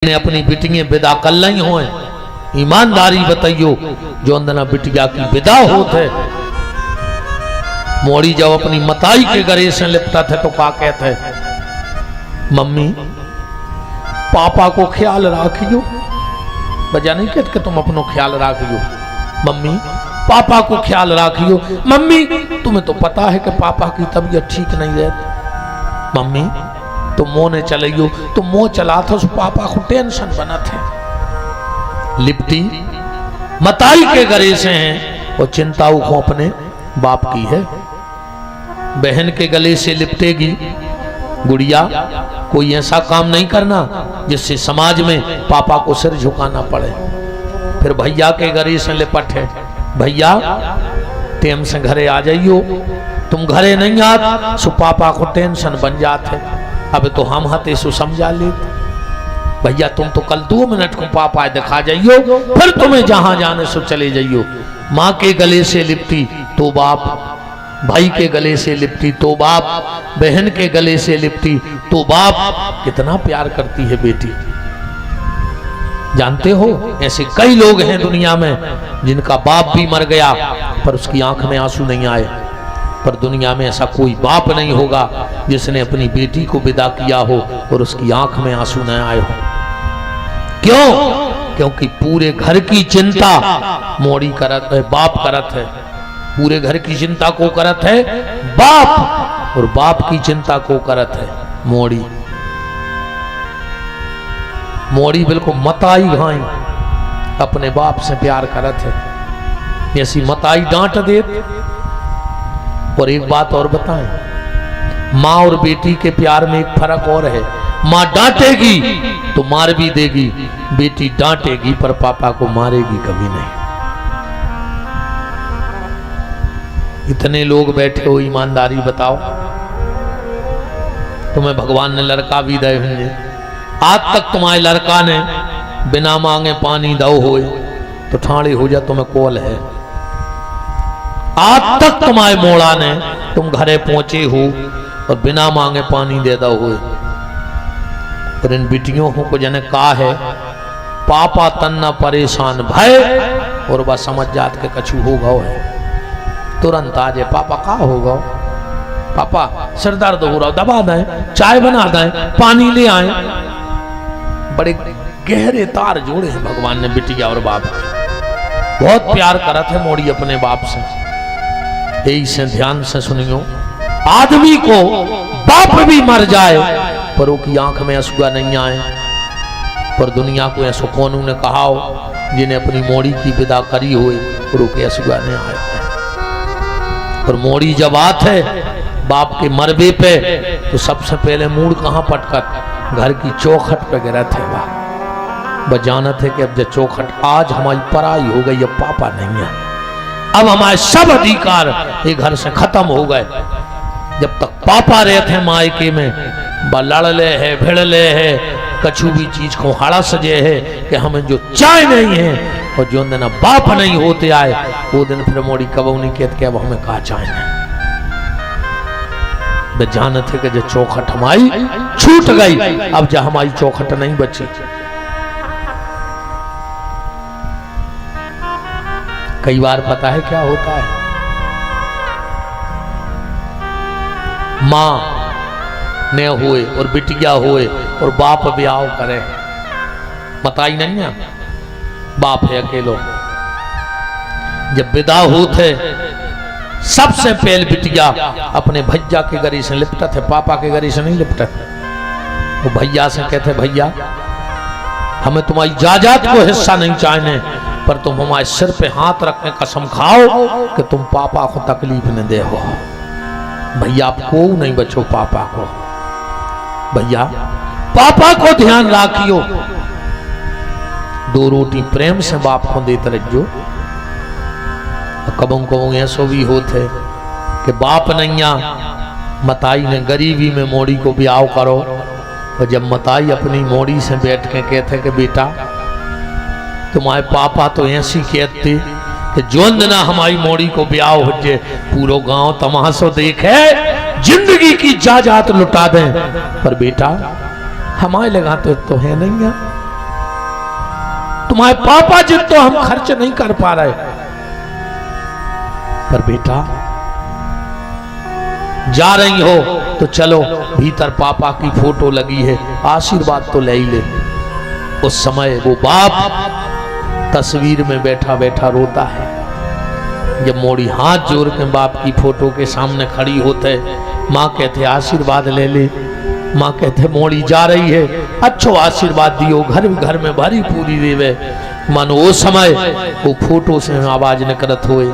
ने अपनी बिटियां विदा कर ली हो। ईमानदारी बताइयो जो अंदना बिटिया की विदा होते मोड़ी जब अपनी मताई के गले से लिपटा थे तो क्या कहते, मम्मी पापा को ख्याल रखियो। बजा नहीं कहते कि तुम अपनो ख्याल रखियो, मम्मी पापा को ख्याल रखियो। मम्मी तुम्हें तो पता है कि पापा की तबीयत ठीक नहीं रहती। मम्मी तुम मोने चलियो, तुम मोह चला था पापा को टेंशन बना थे। लिपटी मताई के गले से हैं और चिंता को अपने बाप की है। बहन के गले से लिपटेगी गुड़िया, कोई ऐसा काम नहीं करना जिससे समाज में पापा को सिर झुकाना पड़े। फिर भैया के गले से लिपट है, भैया टेम से घरे आ जाइयो, तुम घरे नहीं आत सो पापा को टेंशन बन जाते। अब तो हम हते सो समझा लेते, भैया तुम तो कल 2 मिनट को पापा दिखा जाइयो, फिर तुम्हें जहां जाने सो चले जाइयो। माँ के गले से लिपटी तो बाप, भाई के गले से लिपटी तो बाप, बहन के गले से लिपटी तो बाप। कितना प्यार करती है बेटी। जानते हो ऐसे कई लोग हैं दुनिया में जिनका बाप भी मर गया पर उसकी आंख में आंसू नहीं आए, पर दुनिया में ऐसा कोई बाप नहीं होगा जिसने अपनी बेटी को विदा किया हो और उसकी आंख में आंसू न आए हो। क्यों? क्योंकि पूरे घर की चिंता मोड़ी करत है, बाप करत है। पूरे घर की चिंता को करत है बाप, और बाप की चिंता को करत है मोड़ी। मोड़ी बिल्कुल मताई घाई अपने बाप से प्यार करत है, जैसी मताई डांट दे। और एक बात और बताएं, माँ और बेटी के प्यार में एक फर्क और है। माँ डांटेगी तो मार भी देगी, बेटी डांटेगी पर पापा को मारेगी कभी नहीं। इतने लोग बैठे हो, ईमानदारी बताओ, तुम्हें भगवान ने लड़का भी दे होंगे, आज तक तुम्हारे लड़का ने बिना मांगे पानी दो होए तो ठाणे हो जा तुम्हें कॉल है। आज तक तुम्हारे मोड़ा ने तुम घरे पहुंचे हो और बिना मांगे पानी दे दो हो। पर इन बिटियों को जने कहा है पापा तन्ना परेशान भय, और वह समझ जात के कछु हो गो है। तुरंत आ जाए, पापा का होगा, पापा सिर दर्द हो रहा, दबा दें, चाय बना दें, पानी ले आए। बड़े गहरे तार जोड़े हैं भगवान ने बिटिया और बाप के। बहुत प्यार करत है मोड़ी अपने बाप से। यही से ध्यान से सुनियो, आदमी को बाप भी मर जाए पर उसकी आंख में आंसू नहीं आए। पर दुनिया को ऐसा कौन ने कहा हो जिन्हें अपनी मोड़ी की विदा करी हुई और उसके आंसू नहीं आए। पर मोड़ी जब आत है बाप के मरबे पे तो सबसे पहले मूड कहाँ पटकत, घर की चौखट पे गिरा थे। वह जानत है कि अब जब चौखट आज हमारी पराई हो गई, अब पापा नहीं है, अब हमारे सब अधिकार ये घर से खत्म हो गए। जब तक पापा रहते हैं मायके में लड़ले है भिड़ले है, कछु भी चीज को हाड़ा सजे है कि हमें जो चाय नहीं है। और जो दिन बाप नहीं होते आए वो दिन फिर मोड़ी कबू नहीं कहते कि अब हमें कहा चाय नहीं। वे जानते कि जो चौखट हमारी छूट गई, अब जब हमारी चौखट नहीं बची। कई बार पता है क्या होता है, मां ने हुए और बिटिया हुए और बाप ब्याह करे, बताई नहीं है, बाप है अकेलो। जब विदा होते सबसे पहले बिटिया अपने भैया के गरी से लिपटत है, पापा के गरी से नहीं लिपटत। वो भैया से कहते, भैया हमें तुम्हारी जायदाद को हिस्सा नहीं चाहिए, पर तुम हमारे सिर पे हाथ रखने कसम खाओ कि तुम पापा को तकलीफ न दे हो। भैया आपको नहीं बचो, पापा को, भैया पापा को ध्यान रखियो। 2 रोटी प्रेम से बाप को देते रहियो। कबों कबों ऐसो भी होते कि बाप नैया मताई ने गरीबी में मोड़ी को ब्याह करो, और जब मताई अपनी मोड़ी से बैठ के कहते कि बेटा तुम्हारे पापा तो ऐसी कहते कि जो ना हमारी मोड़ी को ब्याह हो जाए पूरा गांव तमाशो देखे, जिंदगी की जायदाद लुटा दें, पर बेटा हमारे लगा तो है नहीं है, तुम्हारे पापा जित तो हम खर्च नहीं कर पा रहे, पर बेटा जा रही हो तो चलो, भीतर पापा की फोटो लगी है, आशीर्वाद तो ले ही ले। उस समय वो बाप तस्वीर में बैठा बैठा रोता है। जब मोड़ी हाथ जोड़ के बाप की फोटो के सामने खड़ी होते, माँ कहते आशीर्वाद ले ले। माँ कहते मोड़ी जा रही है, अच्छो आशीर्वाद दियो, घर में भरी पूरी देवे। मानो वो समय वो फोटो से आवाज निकलत हुए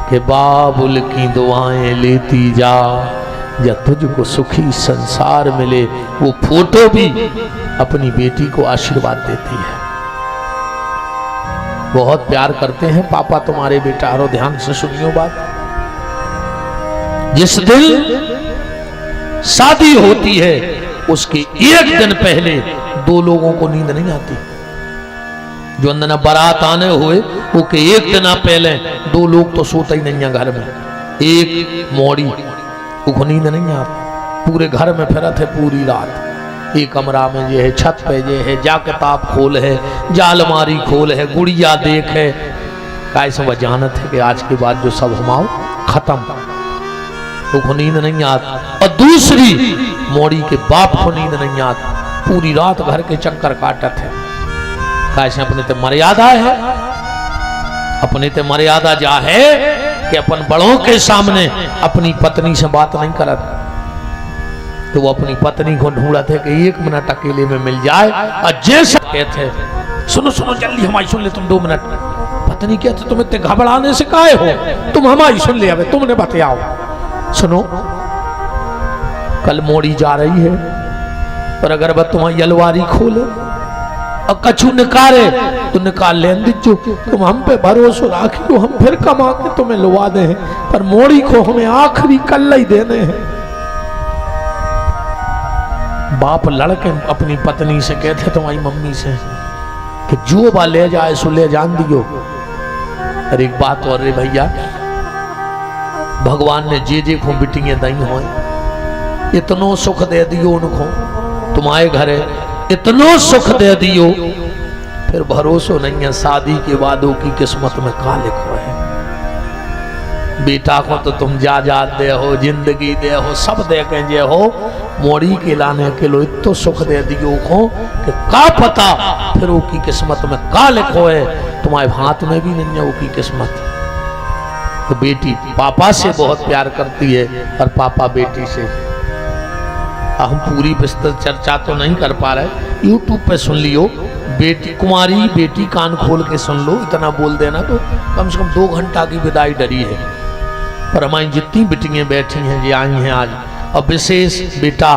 कि बाबुल की दुआएं लेती जा, जब तुझको सुखी संसार मिले। वो फोटो भी अपनी बेटी को आशीर्वाद देती है। बहुत प्यार करते हैं पापा तुम्हारे बेटा। और ध्यान से सुनियो बात, जिस दिन शादी होती है उसके एक दिन पहले दो लोगों को नींद नहीं आती। जो अंदर बारात आने हुए वो के एक दिन पहले दो लोग तो सोते ही नहीं है घर में। एक मोड़ी को नींद नहीं आती, पूरे घर में फिरत है पूरी रात। एक कमरा में ये है, छत पे ये है, जा किताब खोल है, जा अलमारी खोल है, गुड़िया देख है। कैसे वह जानत है कि आज के बाद जो सब हमाओ खत्म, तो नींद नहीं आती। और दूसरी मोड़ी के बाप को नींद नहीं आती, पूरी रात घर के चक्कर काटत है। कैसे अपने ते मर्यादा है, अपने ते मर्यादा जा है कि अपन बड़ों के सामने अपनी पत्नी से बात नहीं करत। तो वो अपनी पत्नी को ढूंढत है कि 1 मिनट अकेले में मिल जाए। और जैसे कहते सुनो सुनो जल्दी हमारी सुन ले तुम 2 मिनट। पत्नी कहते तुम इतने घबराने से काहे हो, तुम हमारी सुन ले, अबे तुमने बताओ। सुनो कल मोड़ी जा रही है, पर अगर वह तुम्हारी अलवारी खोले और कछु निकाले तो निकाल ले दीजो। तुम हम पे भरोसा राखी, हम फिर कमा के तुम्हें लुवा दे, पर मोड़ी को हमें आखिरी कल ही देने हैं। बाप लड़के अपनी पत्नी से कहते तुम्हारी मम्मी से कि जो बा ले जाए सो ले जान दियो। अरे एक बात और रे भैया, भगवान ने जे को बिटियां दई हो, इतनो सुख दे दियो उनको, तुम्हारे घरे इतनो सुख दे दियो, फिर भरोसा नहीं है शादी के बाद की किस्मत में का लिखो है। बेटा को तो तुम जा दे हो, जिंदगी दे हो, सब दे के जे हो, मोड़ी के लाने के लो इतो सुख दे दियो को कि का पता फिर वो की किस्मत में का लिखो है। तुम्हारे हाथ में भी नहीं है वो की किस्मत। तो बेटी पापा से बहुत प्यार करती है और पापा बेटी से। हम पूरी विस्तृत चर्चा तो नहीं कर पा रहे, यूट्यूब पे सुन लियो। बेटी कुमारी बेटी कान खोल के सुन लो, इतना बोल देना तो कम से कम 2 घंटा की विदाई डरी है। पर हमारी जितनी बेटियां बैठी हैं, ये आई हैं आज, और विशेष बेटा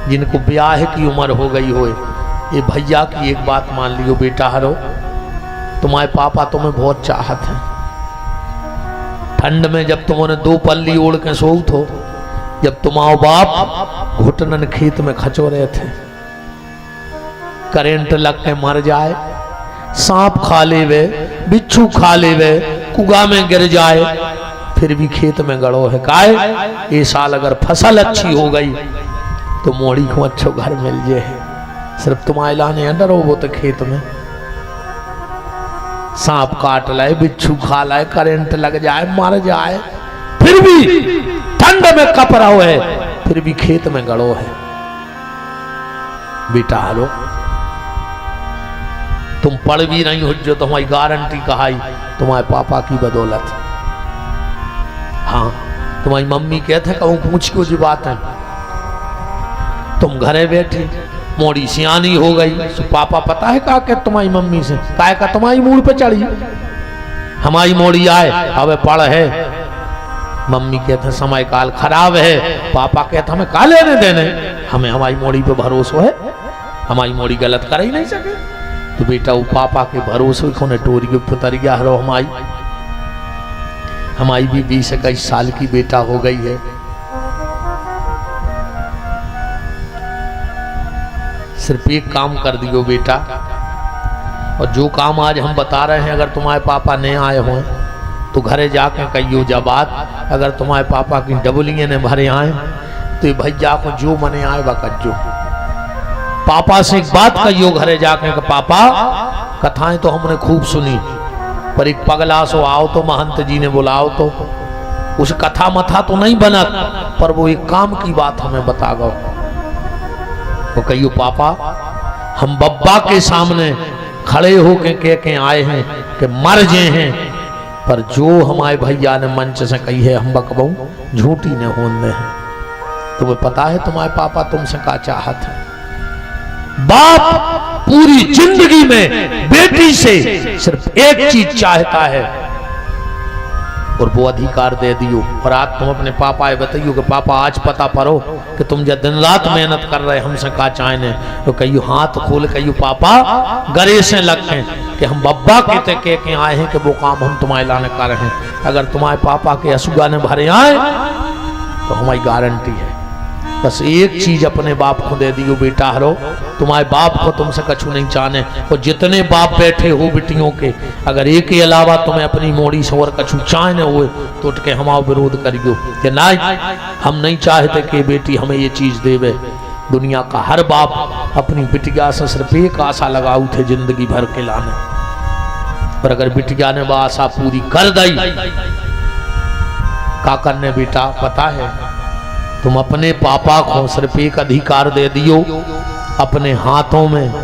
जिनको ब्याह की उम्र हो गई हो, ये भैया की एक बात मान लियो बेटा हरो, तुम्हारे पापा तुम्हें बहुत चाहत हैं। ठंड में जब तुमने 2 पल्ली ओढ़ के सोऊ थो, जब तुम्हारा बाप घुटनन खेत में खचो रहे थे, करेंट लग के मर जाए, सांप खा ले वे, बिच्छू खा ले वे, कुआ में गिर जाए, फिर भी खेत में गड़ो है। काय ये साल अगर फसल अच्छी हो गई तो मोड़ी को अच्छो घर मिल जाए, सिर्फ तुम्हारे लाने अंदर हो वो तो खेत में सांप काट लाए, बिच्छू खा लाए, करंट लग जाए, मर जाए, फिर भी ठंड में कप रहो है, फिर भी खेत में गड़ो है। बेटा हलो तुम पढ़ भी नहीं हो, जो तुम्हारी गारंटी कहाई तुम्हारे पापा की बदौलत। हाँ तुम्हारी मम्मी कहते कहूँ पूछ क्यों जी बात है, तुम घरे बैठी मोड़ी सियानी हो गई, तो पापा पता है का तुम्हारी मम्मी से काय का तुम्हारी मूड पे चढ़ी, हमारी मोड़ी आए अब पढ़ है। मम्मी कहते समय काल खराब है, पापा कहते हमें का लेने देने, हमें हमारी मोड़ी पे भरोसा है, हमारी मोड़ी गलत कर ही नहीं सके। तो बेटा वो पापा के भरोसे खोने टोरी के पुतर गया हरो। हमारी भी 20-21 साल की बेटा हो गई है। सिर्फ एक काम कर दियो बेटा, और जो काम आज हम बता रहे हैं अगर तुम्हारे पापा नहीं आए हों तो घरे जाके कहियो जा बात, अगर तुम्हारे पापा की डबलियां ने भरे आए तो भैया को जो मने आए वह कज्जो। पापा से एक बात कहियो घरे जाके कि पापा कथाएं तो हमने खूब सुनी, पर एक पगला सो आओ तो महंत जी ने बुलाओ तो उस कथा मथा तो नहीं बनत, पर वो एक काम की बात हमें बता गो। वो कहियो पापा हम बब्बा के सामने खड़े होके के आए हैं कि मर गए हैं, पर जो हमारे भैया ने मंच से कही है हम बकबऊ झूठी ने होने हैं। तुम्हें पता है तुम्हारे पापा तुमसे क्या चाहत है? बाप पूरी जिंदगी में बेटी से सिर्फ एक चीज चाहता है और वो अधिकार दे दियो। और आज तुम अपने पापा बताइयो कि पापा आज पता पड़ो कि तुम जब दिन रात मेहनत कर रहे हमसे का चाहने, तो कहियो हाथ खोल कहियो पापा गरे से लगते कि हम बब्बा कहते के आए हैं कि वो काम हम तुम्हारे लाने कर रहे हैं। अगर तुम्हारे पापा के असुगा ने भरे आए तो हमारी गारंटी है। बस एक चीज अपने बाप को दे दियो बेटा हरो, तुम्हारे बाप को तुमसे कछु नहीं चाहने। और जितने बाप बैठे हो बेटियों के, अगर एक के अलावा तुम्हें अपनी मोड़ी से और कछु चाहने हुए तो उठ के हमारा विरोध करियो कि नहीं हम नहीं चाहते कि बेटी हमें ये चीज देवे। दुनिया का हर बाप अपनी बिटिया से सिर्फ एक आशा लगाऊ थे जिंदगी भर के लाने, पर अगर बिटिया ने वो आशा पूरी कर दी का करने बेटा पता है? तुम अपने पापा को सिर्फ एक अधिकार दे दियो, अपने हाथों में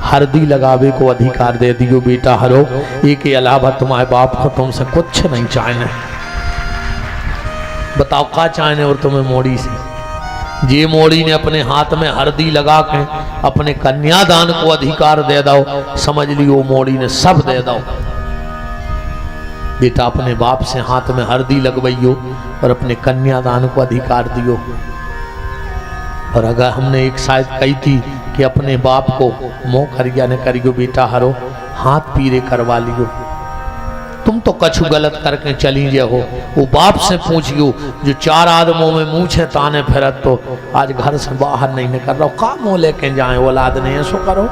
हल्दी लगावे को अधिकार दे दियो बेटा हरो। एक के अलावा तुम्हारे बाप को तुमसे कुछ नहीं चाहने। बताओ क्या चाहने और तुम्हें मोड़ी से? जे मोड़ी ने अपने हाथ में हल्दी लगा के अपने कन्यादान को अधिकार दे दो, समझ लियो मोड़ी ने सब दे दो। बेटा अपने बाप से हाथ में हल्दी लगवाइयो और अपने कन्यादान को अधिकार दियो। और अगर हमने एक शायद कही थी कि अपने बाप को मोह करिया ने करियो बेटा हरो, हाथ पीरे करवा लियो। तुम तो कछु गलत करके चली जे हो, वो बाप से पूछियो जो चार आदमों में मुँह छे ताने फिरत तो आज घर से बाहर नहीं निकल रहा, का मुँह लेके जाए औलाद ने ऐसो करो।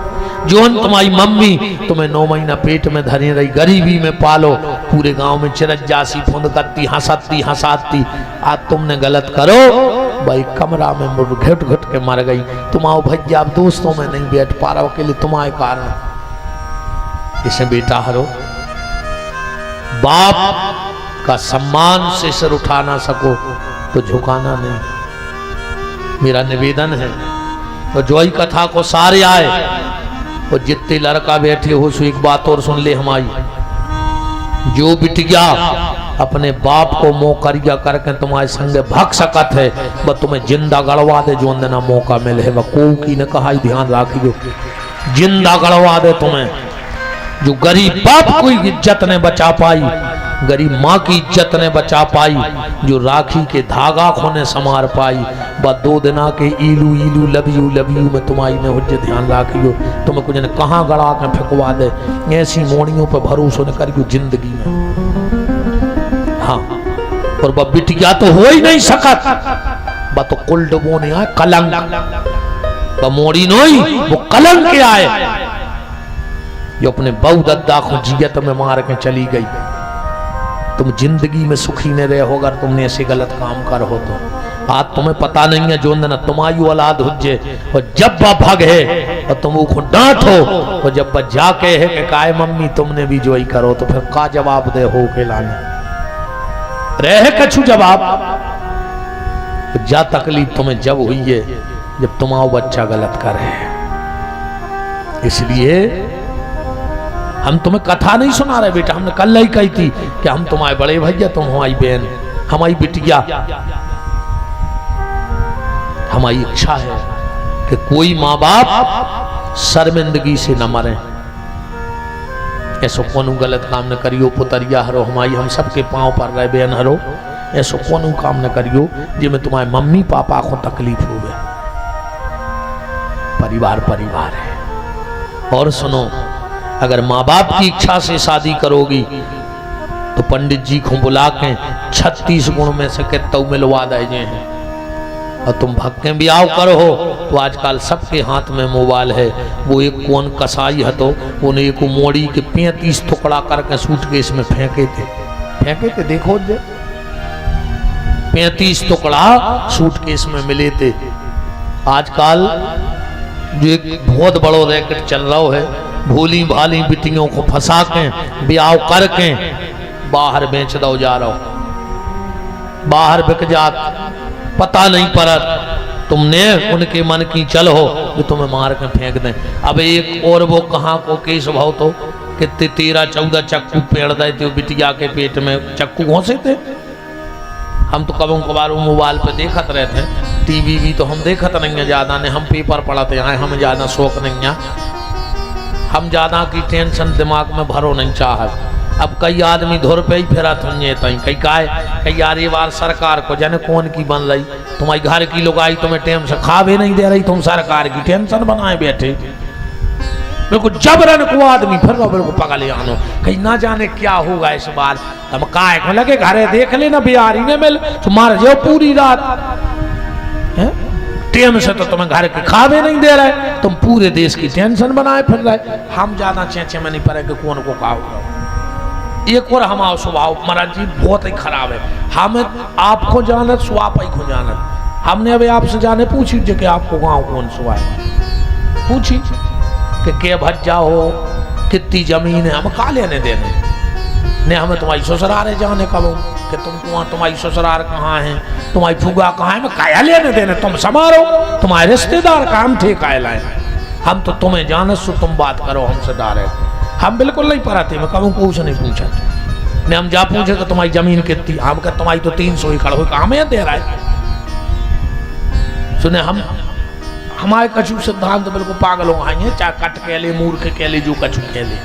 जोन तुम्हारी मम्मी तुम्हें 9 महीना पेट में धरी रही, गरीबी में पालो, पूरे गांव में चिरज्जासी फुंदकती हंसाती, आज तुमने गलत करो भाई कमरा में घुट घुट के मर गई। तुम आओ भैया अब दोस्तों में नहीं बैठ पा रहा अकेले तुम्हारे कारण। इसे बेटा हरो, बाप का सम्मान से सिर उठा ना सको तो झुकाना नहीं, मेरा निवेदन है। तो जो ही कथा को सारे आए और जितने लड़का बैठे हो सो एक बात और सुन ले हमारी, जो बिटिया अपने बाप को मोह करिया करके तुम्हारे संग भग सकत है वह तुम्हें जिंदा गड़वा दे। जो देना मौका मिले है वह को की न कहा, ध्यान राखियो जिंदा गड़वा दे तुम्हें। जो गरीब बाप को इज्जत ने बचा पाई, गरीब माँ की इज्जत ने बचा पाई, जो राखी के धागा खोने समार पाई, बस 2 दिना के ईलू ईलू लव यू में तुम्हारी ने हुज्जे। ध्यान राखियो तुम्हें कुछ ने कहाँ गड़ा के फेंकवा दे, ऐसी मोड़ियों पर भरोसा न करियो जिंदगी में। हाँ, और वह बिटिया तो हो ही नहीं सकत, वह तो कुल डबो ने आए कलंक, वह मोड़ी नहीं वो कलंक के आए जो अपने बहु दद्दा को जियत में मार के चली गई। तुम जिंदगी में सुखी न रहे हो अगर तुमने ऐसे गलत काम कर हो तो। आज तुम्हें पता नहीं है जो न तुम्हारी औलाद हुज्जे, और जब वह भग है और तुम उसको डांटो, और जब वह जाके है कि काय मम्मी तुमने भी जो ही करो, तो फिर का जवाब दे हो के लाने रहे कछु जवाब। तो जा तकलीफ तुम्हें जब हुई है जब तुम्हारा बच्चा गलत करे। इसलिए हम तुम्हें कथा नहीं सुना रहे बेटा, हमने कल ही कही थी कि हम तुम्हारे बड़े भैया, तुम हमारी बहन, हमारी बिटिया। हमारी इच्छा है कि कोई माँ बाप शर्मिंदगी से न मरे। ऐसो कोनो गलत काम न करियो पुतरिया हरो, हमारी हम सबके पांव पर रहे बहन हरो, ऐसो कोनो काम न करियो जिसमें तुम्हारे मम्मी पापा को तकलीफ हो गए। परिवार परिवार है। और सुनो, अगर माँ बाप की इच्छा से शादी करोगी तो पंडित जी को बुला के 36 गुण में से कितने मिलवा दे हैं। और तुम भक्के भी आओ करो तो आजकल सबके हाथ में मोबाइल है। वो एक कौन कसाई है तो उन्हें एक मोड़ी के 35 टुकड़ा करके सूटकेस में फेंके थे देखो जे 35 टुकड़ा सूटकेस में मिले थे। आजकल जो एक बहुत बड़ो रैकेट चल रहा है, भोली भाली बिटियों को फंसा के ब्याह करके बाहर बेच दो जा रहा हो, बाहर बिक जात, पता नहीं पड़त तुमने उनके मन की चल हो जो तुम्हें मार के फेंक दें। अब एक और वो कहाँ को केस भाव तो कितने 13-14 चक्कू पेड़ दे थे बिटिया के पेट में, चक्कू घोंसे थे। हम तो कभी कभार मोबाइल पे देखत रहते हैं, टीवी भी तो हम देखत नहीं है ज़्यादा ने, हम पेपर पढ़ते हैं, हमें ज़्यादा शौक नहीं है, हम ज़्यादा की टेंशन दिमाग में भरो नहीं चाहत। अब कई आदमी धुर पे ही फिरा थुंजे तई कई काय कई यार ये बार सरकार को जाने कौन की बन रही, तुम्हारी घर की लुगाई तुम्हें टाइम से खा भी नहीं दे रही, तुम सरकार की टेंशन बनाए बैठे। बिल्कुल जबरन को आदमी फिर बिल्कुल पगले आनो, कहीं ना जाने क्या होगा इस बार। तुम काय को लगे घरे देख लेना बिहारी ने मिल तुम्हारे जो पूरी रात टाइम से तो तुम्हें घर के खा भी नहीं दे रहे, तुम पूरे देश की टेंशन बनाए फिर रहे। हम ज्यादा चेचे में नहीं पड़े कि कौन को खाओ। एक और हमारा स्वभाव महाराज जी बहुत ही खराब है, हमें आपको जानत स्वाप ही को जानत। हमने अभी आपसे जाने पूछी कि आपको गाँव कौन सुहा है, पूछी कि के भज्जा हो कितनी जमीन है, हम का लेने देने ने, हमें तुम्हारी ससुराल जाने कब कि तुम्हारी ससुराल कहाँ है, तुम्हारी फुगा कहाँ है, मैं काया लेने देने, तुम समारो तुम्हारे रिश्तेदार काम थे काय लाए, हम तो तुम्हें जाने सो तुम बात करो हमसे डायरेक्ट। हम बिल्कुल नहीं पढ़ाते, मैं कहूँ कुछ नहीं पूछा ने, हम जा पूछे कि तुम्हारी जमीन कितनी, हम कह तुम्हारी तो 300 एकड़ हो, हमें दे रहा है। सुने हम हमारे कछु सिद्धांत तो बिल्कुल पागल हो आए, चाहे कट के ले मूर्ख के ले जो कछु के ले,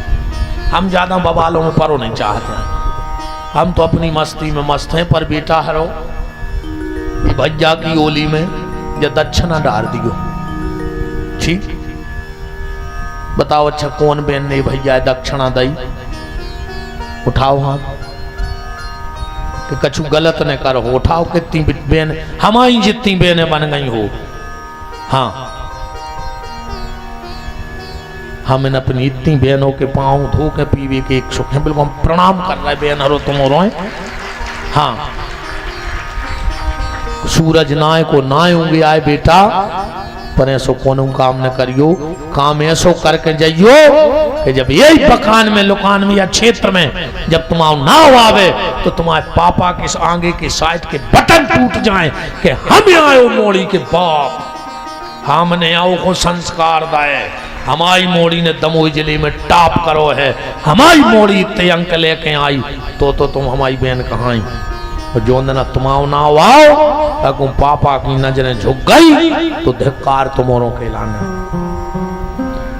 हम ज्यादा बवालों में परो नहीं चाहते हैं, हम तो अपनी मस्ती में मस्त हैं। पर बेटा हरो भैया की ओली में जब दक्षिणा डाल दियो, ठीक बताओ अच्छा कौन बहन ने भैया दक्षिणा दई, उठाओ हाथ कि कछु गलत न करो, उठाओ कितनी बहन हमारी जितनी बहनें बन गई हो। हाँ हम इन अपनी इतनी बहनों के पांव धो के पीवे के एक सुख है, बिल्कुल हम प्रणाम कर रहे बहन हरो तुम और हाँ सूरज नाय को नाय होंगे आए बेटा, पर ऐसो कौन काम न करियो, काम ऐसो करके जाइयो कि जब यही बकान में लुकान में या क्षेत्र में जब तुम्हारा नाव आवे तो तुम्हारे पापा के आगे के साइड के बटन टूट जाए कि हम आयो मोड़ी के बाप, हमने आओ को संस्कार दाए, हमारी मोड़ी ने दमोई जिले में टॉप करो है, हमारी मोड़ी इतने अंक लेके आई तो तुम हमारी बहन कहाँ आई, और जो ना तुम्हारा ना आओ अगर पापा की नजरें झुक गई तो धिक्कार तुम्हारों के लाने।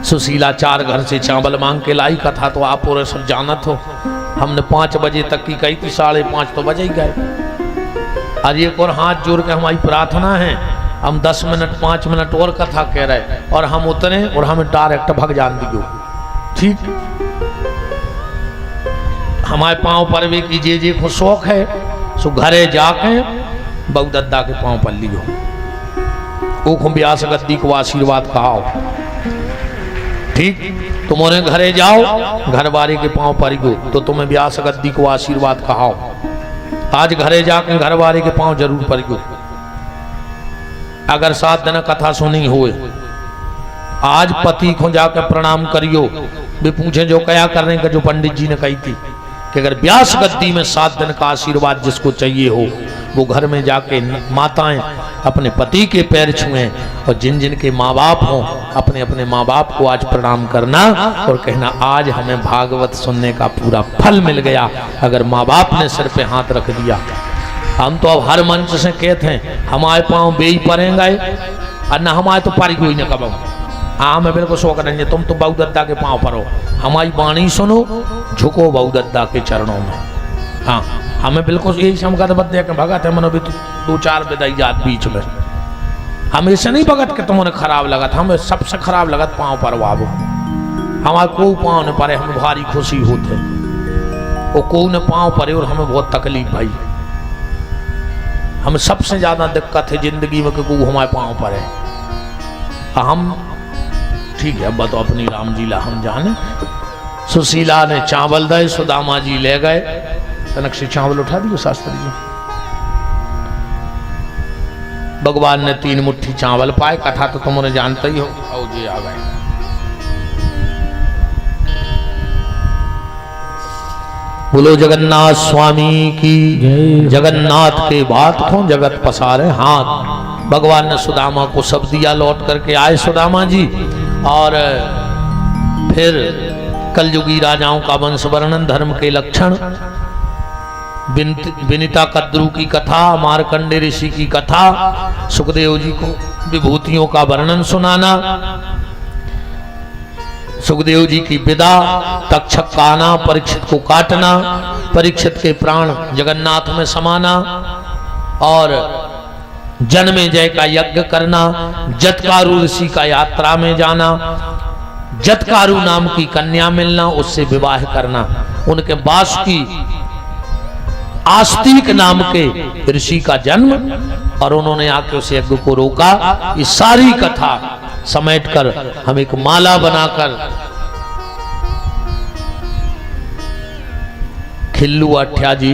सुशीला 4 घर से चावल मांग के लाई, कथा तो आप और सब जानत हो, हमने 5 बजे तक की कही थी, 5:30 तो बजे ही गए। आज एक और हाथ जोड़ के हमारी प्रार्थना है, हम 10 मिनट 5 मिनट और कथा कह रहे और हम उतरे और हमें डायरेक्ट भग जान दियो, ठीक हमारे पांव पर वे की जे को शौक है सो घरे जाके बहु दद्दा के पांव पर लियो, वो ब्यास गद्दी को आशीर्वाद कहाओ, ठीक तुम्हारे घरे जाओ घर बारी के पांव पर गो तो तुम्हें ब्यास गद्दी को आशीर्वाद कहाओ, आज घरे जाके घर बारी के पांव जरूर पर गो। अगर 7 दिन कथा सुनी हुए आज पति को जाकर प्रणाम करियो, वे पूछे जो क्या करने का, जो पंडित जी ने कही थी कि अगर ब्यास गद्दी में 7 दिन का आशीर्वाद जिसको चाहिए हो वो घर में जाके माताएं अपने पति के पैर छुएं, और जिन जिन के माँ बाप हों अपने अपने माँ बाप को आज प्रणाम करना और कहना आज हमें भागवत सुनने का पूरा फल मिल गया, अगर माँ बाप ने सिर पे हाथ रख दिया। हम तो अब हर मंच से कहते हैं हमारे पाँव बेई पड़ेंगे और न हमारे तो पारी कोई न कब। हाँ मैं बिल्कुल शौक नहीं है, तुम तो बहु दद्दा के पाँव पड़ो, हमारी वाणी सुनो, झुको बहु दद्दा के चरणों में। हाँ हमें बिल्कुल यही समझ बदे के भगत है, मनो भी 2-4 विदाई जात बीच में, हमें ऐसे नहीं भगत के तुम्हें खराब लगत, हमें सबसे खराब लगत पाँव पर वाबो, हमारे को पाँव न पड़े हमें भारी खुशी होते, वो को न पाँव पड़े और हमें बहुत तकलीफ भाई। हमें सबसे ज्यादा दिक्कत है जिंदगी में कि को हमारे पाँव पर है। हम ठीक है बताओ अपनी राम जी ला हम जाने। सुशीला ने चावल दे, सुदामा जी ले गए, तनक से चावल उठा दियो शास्त्री जी। भगवान ने 3 मुट्ठी चावल पाए, कथा तो तुमने जानते ही हो, लो जी आ गए। बोलो जगन्नाथ स्वामी की जगन्नाथ के बात को जगत पसारे हाथ। भगवान ने सुदामा को सब दिया, लौट करके आए सुदामा जी। और फिर कलयुगी राजाओं का वंश वर्णन, धर्म के लक्षण, विनीता कद्रू की कथा, मार्कंडे ऋषि की कथा, सुखदेव जी को विभूतियों का वर्णन सुनाना, सुखदेव जी की विदा, तक्षक का आना, परीक्षित को काटना, परीक्षित के प्राण जगन्नाथ में समाना, और जन्मे जय का यज्ञ करना, जतकारु ऋषि का यात्रा में जाना, जतकारु नाम की कन्या मिलना, उससे विवाह करना, उनके बासुकी आस्तिक नाम के ऋषि का जन्म, और उन्होंने आके उस यज्ञ को रोका। ये सारी कथा समेटकर हम एक माला बनाकर खिल्लू अठ्या जी